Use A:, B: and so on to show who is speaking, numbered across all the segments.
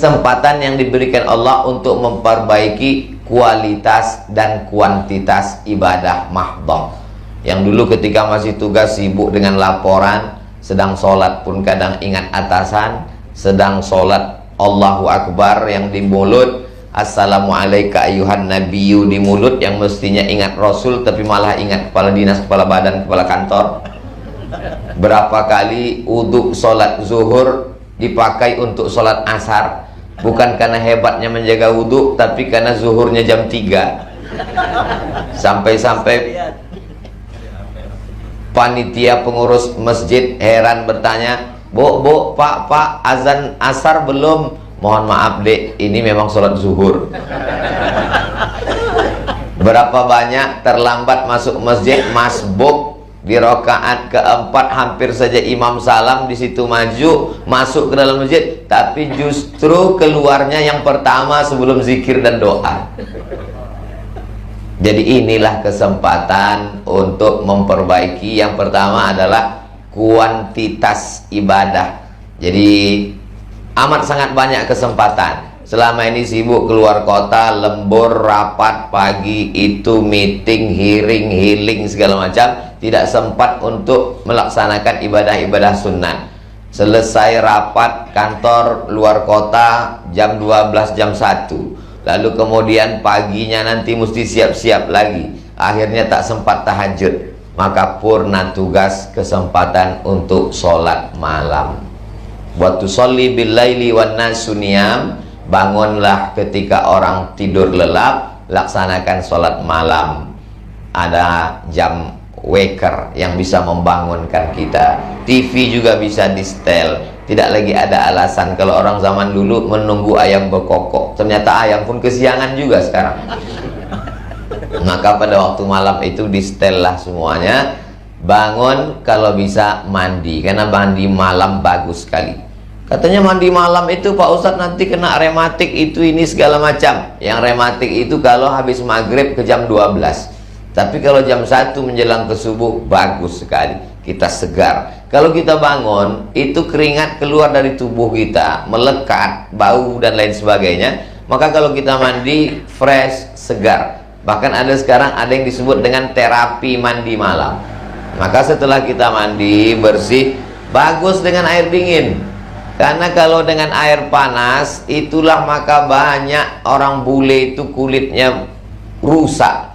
A: kesempatan yang diberikan Allah untuk memperbaiki kualitas dan kuantitas ibadah mahdhah. Yang dulu ketika masih tugas sibuk dengan laporan, sedang sholat pun kadang ingat atasan, sedang sholat Allahu Akbar yang di mulut, Assalamualaikum ayuhan nabiyyu di mulut, yang mestinya ingat Rasul tapi malah ingat kepala dinas, kepala badan, kepala kantor. Berapa kali uduk sholat zuhur dipakai untuk sholat asar, bukan karena hebatnya menjaga wudhu, tapi karena zuhurnya jam 3. Sampai-sampai panitia pengurus masjid heran bertanya, Bu, Pak, azan asar belum? Mohon maaf dek, ini memang sholat zuhur. Berapa banyak terlambat masuk masjid, masbuk di rakaat keempat, hampir saja imam salam, di situ maju masuk ke dalam masjid, tapi justru keluarnya yang pertama sebelum zikir dan doa. Jadi inilah kesempatan untuk memperbaiki. Yang pertama adalah kuantitas ibadah. Jadi amat sangat banyak kesempatan. Selama ini sibuk keluar kota, lembur, rapat pagi, itu meeting, healing, segala macam, tidak sempat untuk melaksanakan ibadah-ibadah sunnah. Selesai rapat kantor luar kota jam 12, jam 1, lalu kemudian paginya nanti mesti siap-siap lagi, akhirnya tak sempat tahajud. Maka purna tugas kesempatan untuk sholat malam. Wa tusolli bil laili wan nasu niyam, bangunlah ketika orang tidur lelap, laksanakan sholat malam. Ada jam waker yang bisa membangunkan kita. TV juga bisa di setel. Tidak lagi ada alasan kalau orang zaman dulu menunggu ayam berkokok, ternyata ayam pun kesiangan juga sekarang. Maka pada waktu malam itu di setel lah semuanya. Bangun kalau bisa mandi, karena mandi malam bagus sekali. Katanya mandi malam itu Pak Ustadz nanti kena rematik itu ini segala macam. Yang rematik itu kalau habis maghrib ke jam 12. Tapi kalau jam 1 menjelang ke subuh bagus sekali, kita segar. Kalau kita bangun itu keringat keluar dari tubuh kita, melekat, bau dan lain sebagainya. Maka kalau kita mandi fresh, segar. Bahkan ada sekarang ada yang disebut dengan terapi mandi malam. Maka setelah kita mandi bersih, bagus dengan air dingin. Karena kalau dengan air panas, itulah maka banyak orang bule itu kulitnya rusak,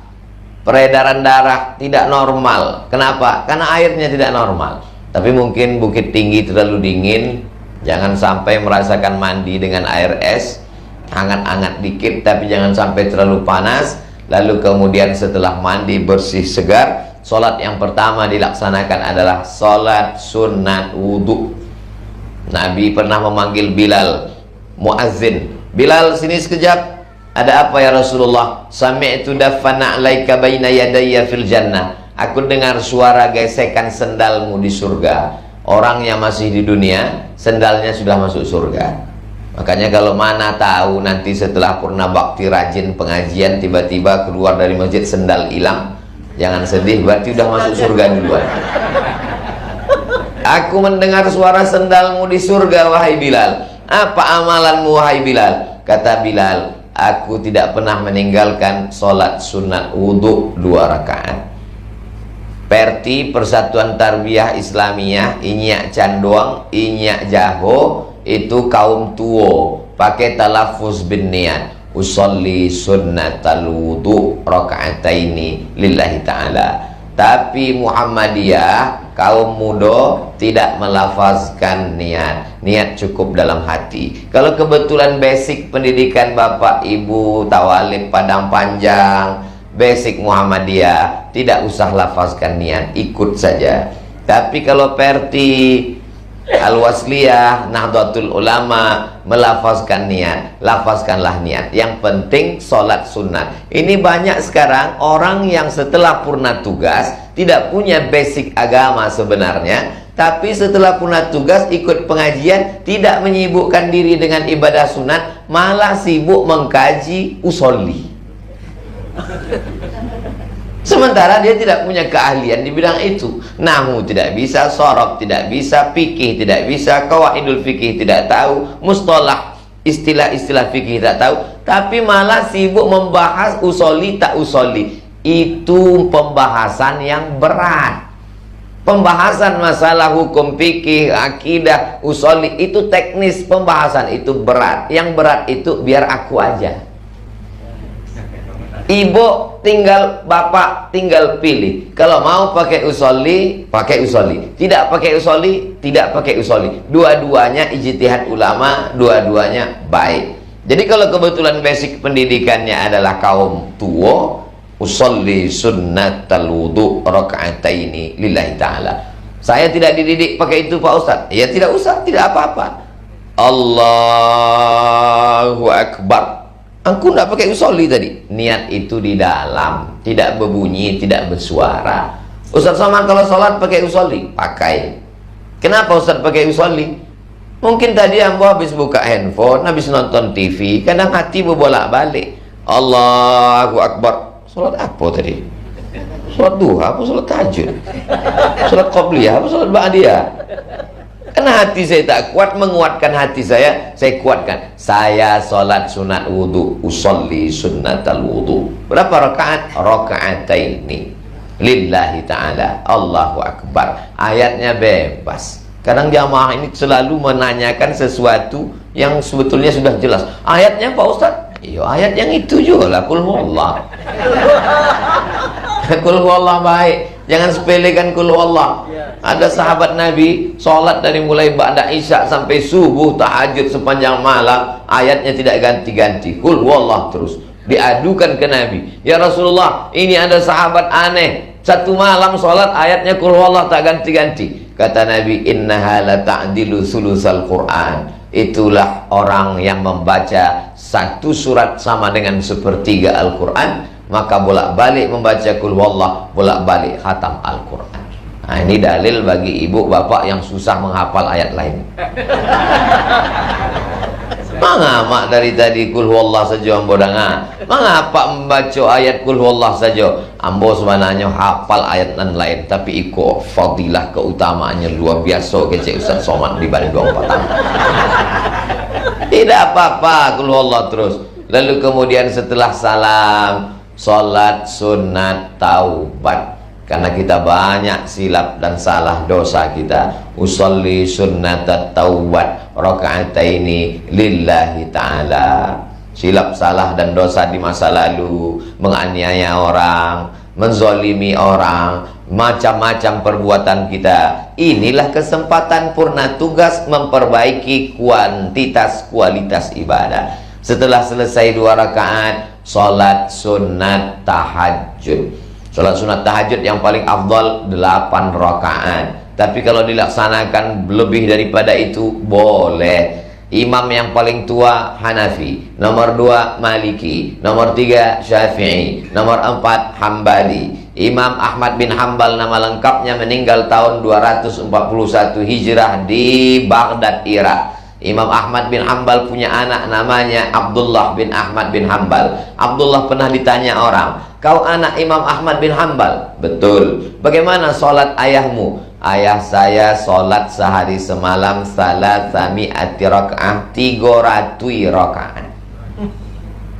A: peredaran darah tidak normal. Kenapa? Karena airnya tidak normal. Tapi mungkin Bukit Tinggi terlalu dingin, jangan sampai merasakan mandi dengan air es, hangat-hangat dikit tapi jangan sampai terlalu panas. Lalu kemudian setelah mandi bersih segar, sholat yang pertama dilaksanakan adalah sholat sunat wudhu. Nabi pernah memanggil Bilal, muazzin, Bilal sini sekejap. Ada apa ya Rasulullah? Sami'tu daffana 'alaika baina yadayya fil jannah. Aku dengar suara gesekan sendalmu di surga. Orang yang masih di dunia, sendalnya sudah masuk surga. Makanya kalau mana tahu nanti setelah purna bakti rajin pengajian tiba-tiba keluar dari masjid sendal hilang, jangan sedih, berarti udah masuk surga duluan. Aku mendengar suara sendalmu di surga wahai Bilal. Apa amalanmu wahai Bilal? Kata Bilal, aku tidak pernah meninggalkan sholat sunat wudhu 2 rakaat. Perti Persatuan Tarbiyah Islamiyah Inyak Candoang, Inyak Jaho, itu kaum tua pakai talafuz bin niat, usolli sunnatal wudu raka'ataini lillahi ta'ala. Tapi Muhammadiyah kaum muda tidak melafazkan niat. Niat cukup dalam hati. Kalau kebetulan basic pendidikan Bapak Ibu Tawalib Padang Panjang, basic Muhammadiyah, tidak usah lafazkan niat, ikut saja. Tapi kalau Perti Al-Wasliyah, Nahdlatul Ulama melafazkan niat, lafazkanlah niat. Yang penting sholat sunat. Ini banyak sekarang orang yang setelah purna tugas tidak punya basic agama sebenarnya, tapi setelah purna tugas ikut pengajian, tidak menyibukkan diri dengan ibadah sunat, malah sibuk mengkaji usolli. Sementara dia tidak punya keahlian di bidang itu. Nahwu tidak bisa, shorof tidak bisa, fikih tidak bisa, qawaidul fikih tidak tahu, mustalah istilah-istilah fikih tak tahu, tapi malah sibuk membahas usoli tak usoli. Itu pembahasan yang berat. Pembahasan masalah hukum fikih, akidah, usoli itu teknis, pembahasan itu berat. Yang berat itu biar aku aja. Ibu tinggal, bapak tinggal pilih. Kalau mau pakai usoli, pakai usoli. Tidak pakai usoli, tidak pakai usoli. Dua-duanya ijtihad ulama, dua-duanya baik. Jadi kalau kebetulan basic pendidikannya adalah kaum tua, usolli sunnatal wudu raka'ataini lillahi ta'ala. Saya tidak dididik pakai itu Pak Ustadz. Ya tidak usah, tidak apa-apa. Allahu Akbar. Aku tidak pakai usolli tadi. Niat itu di dalam, tidak berbunyi, tidak bersuara. Ustadz Somad kalau sholat pakai usolli, pakai. Kenapa Ustadz pakai usolli? Mungkin tadi ambo habis buka handphone, habis nonton TV, kadang hati berbolak-balik. Allahu Akbar. Sholat apa tadi? Sholat duha apa sholat tahajud? Sholat qobliyah apa sholat ba'diyah? Karena hati saya tak kuat, menguatkan hati saya kuatkan. Saya sholat sunat wudu, usolli sunnatal wudu. Berapa rakaat? Raka'ataini lillahi ta'ala. Allahu Akbar. Ayatnya bebas. Kadang jamaah ini selalu menanyakan sesuatu yang sebetulnya sudah jelas. Ayatnya Pak Ustadz? Iya, ayat yang itu juga lah, kul huwallah. Kul huwallah baik. Jangan sepelekan kul huwallah. Ada sahabat Nabi sholat dari mulai ba'da isya sampai subuh, tahajud sepanjang malam, ayatnya tidak ganti-ganti, kul huwallah terus. Diadukan ke Nabi, ya Rasulullah, ini ada sahabat aneh, satu malam sholat ayatnya kul huwallah tak ganti-ganti. Kata Nabi, innaha la ta'dilu sulusal Quran. Itulah orang yang membaca satu surat sama dengan sepertiga Al-Quran, maka bolak-balik membaca kul huwallah, bolak-balik khatam Al-Quran. Nah, ini dalil bagi ibu bapak yang susah menghafal ayat lain. Mengapa dari tadi kul huwallah saja ambo dengar? Mengapa membaca ayat kul huwallah saja? Ambo sebenarnya hafal ayat lain, tapi ikut fadilah keutamaannya luar biasa kecil Ustaz Somad dibanding 24 tahun. Tidak apa-apa, kul huwallah terus. Lalu kemudian setelah salam, sholat sunat taubat. Karena kita banyak silap dan salah dosa kita. Usolli sunnatat taubat raka'ataini lillahi ta'ala. Silap salah dan dosa di masa lalu, menganiaya orang, menzolimi orang, macam-macam perbuatan kita. Inilah kesempatan purna tugas memperbaiki kuantitas kualitas ibadah. Setelah selesai 2 rakaat, sholat sunat tahajud. Sholat sunat tahajud yang paling afdal 8 rakaat. Tapi kalau dilaksanakan lebih daripada itu boleh. Imam yang paling tua Hanafi, nomor 2 Maliki, nomor 3 Syafi'i, nomor 4 Hambali. Imam Ahmad bin Hambal nama lengkapnya meninggal tahun 241 Hijrah di Baghdad, Irak. Imam Ahmad bin Hambal punya anak namanya Abdullah bin Ahmad bin Hambal. Abdullah pernah ditanya orang, kau anak Imam Ahmad bin Hambal? Betul. Bagaimana sholat ayahmu? Ayah saya sholat sehari semalam salasami'ati raka'ah, 300 rakaat.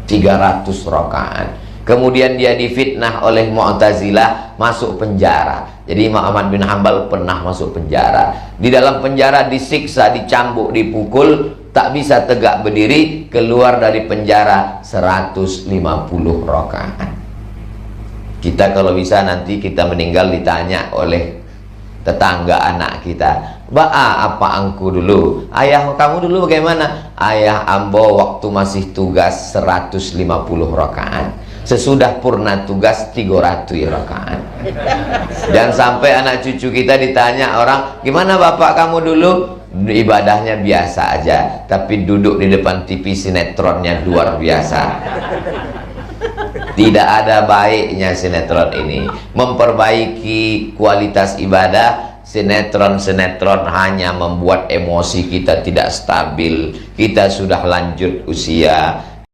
A: 300 rakaat. Kemudian dia difitnah oleh Mu'tazilah, masuk penjara. Jadi Imam Ahmad bin Hambal pernah masuk penjara. Di dalam penjara disiksa, dicambuk, dipukul, tak bisa tegak berdiri. Keluar dari penjara 150 rakaat. Kita kalau bisa nanti kita meninggal ditanya oleh tetangga anak kita, apa angku dulu? Ayah kamu dulu bagaimana? Ayah ambo waktu masih tugas 150 rakaat. Sesudah purna tugas 300 rakaat. Jangan sampai anak cucu kita ditanya orang, gimana bapak kamu dulu? Ibadahnya biasa aja, tapi duduk di depan TV sinetronnya luar biasa. Tidak ada baiknya sinetron ini. Memperbaiki kualitas ibadah, sinetron-sinetron hanya membuat emosi kita tidak stabil. Kita sudah lanjut usia,